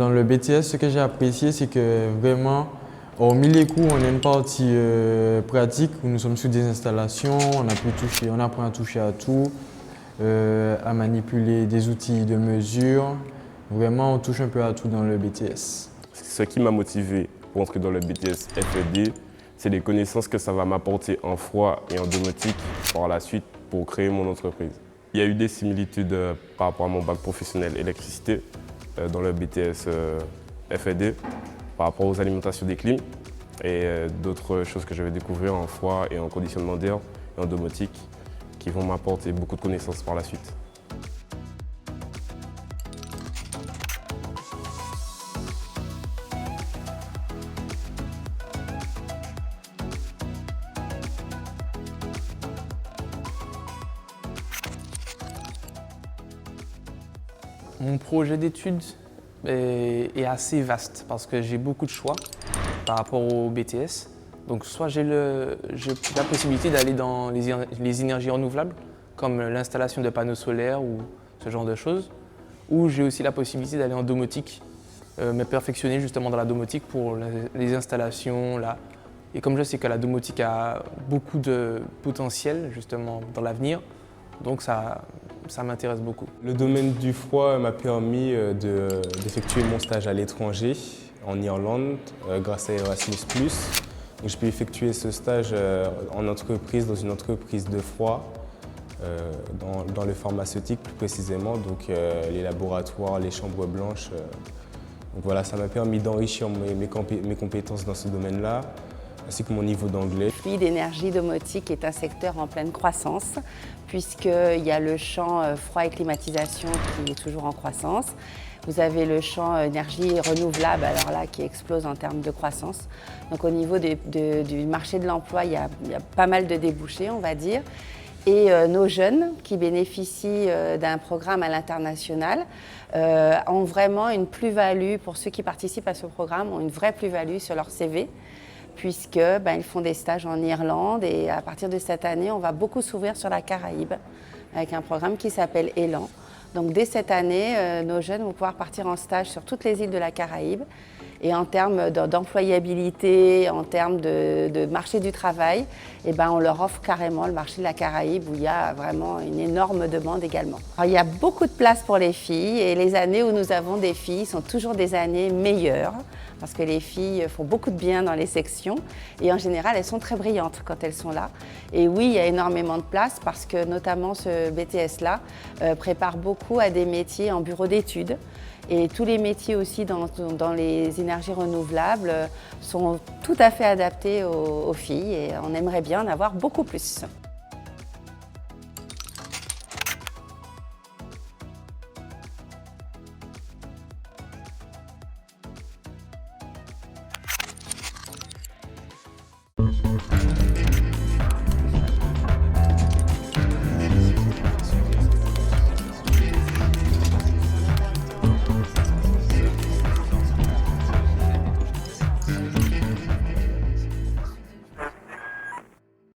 Dans le BTS, ce que j'ai apprécié, c'est que vraiment, hormis les cours, on a une partie pratique où nous sommes sur des installations, on apprend à toucher à tout, à manipuler des outils de mesure. Vraiment, on touche un peu à tout dans le BTS. Ce qui m'a motivé pour entrer dans le BTS FED, c'est les connaissances que ça va m'apporter en froid et en domotique par la suite pour créer mon entreprise. Il y a eu des similitudes par rapport à mon bac professionnel électricité dans le BTS FED par rapport aux alimentations des clims et d'autres choses que je vais découvrir en froid et en conditionnement d'air et en domotique qui vont m'apporter beaucoup de connaissances par la suite. Mon projet d'études est assez vaste parce que j'ai beaucoup de choix par rapport au BTS. Donc soit j'ai la possibilité d'aller dans les énergies renouvelables, comme l'installation de panneaux solaires ou ce genre de choses, ou j'ai aussi la possibilité d'aller en domotique, me perfectionner justement dans la domotique pour les installations là. Et comme je sais que la domotique a beaucoup de potentiel justement dans l'avenir, donc ça m'intéresse beaucoup. Le domaine du froid m'a permis d'effectuer mon stage à l'étranger, en Irlande, grâce à Erasmus+. J'ai pu effectuer ce stage en entreprise, dans une entreprise de froid, dans le pharmaceutique plus précisément, donc les laboratoires, les chambres blanches. Donc voilà, ça m'a permis d'enrichir mes compétences dans ce domaine-là, ainsi que mon niveau d'anglais. Le fluide énergie domotique est un secteur en pleine croissance, puisqu'il y a le champ froid et climatisation qui est toujours en croissance. Vous avez le champ énergie renouvelable, alors là, qui explose en termes de croissance. Donc au niveau du marché de l'emploi, il y a pas mal de débouchés, on va dire. Et nos jeunes qui bénéficient d'un programme à l'international ont vraiment une plus-value, pour ceux qui participent à ce programme, ont une vraie plus-value sur leur CV, puisqu'ils font des stages en Irlande et à partir de cette année, on va beaucoup s'ouvrir sur la Caraïbe avec un programme qui s'appelle Élan. Donc dès cette année, nos jeunes vont pouvoir partir en stage sur toutes les îles de la Caraïbe. Et en termes d'employabilité, en termes de marché du travail, on leur offre carrément le marché de la Caraïbe où il y a vraiment une énorme demande également. Alors, il y a beaucoup de place pour les filles et les années où nous avons des filles sont toujours des années meilleures parce que les filles font beaucoup de bien dans les sections et en général elles sont très brillantes quand elles sont là. Et oui, il y a énormément de place parce que notamment ce BTS-là prépare beaucoup à des métiers en bureau d'études. Et tous les métiers aussi dans les énergies renouvelables sont tout à fait adaptés aux filles et on aimerait bien en avoir beaucoup plus.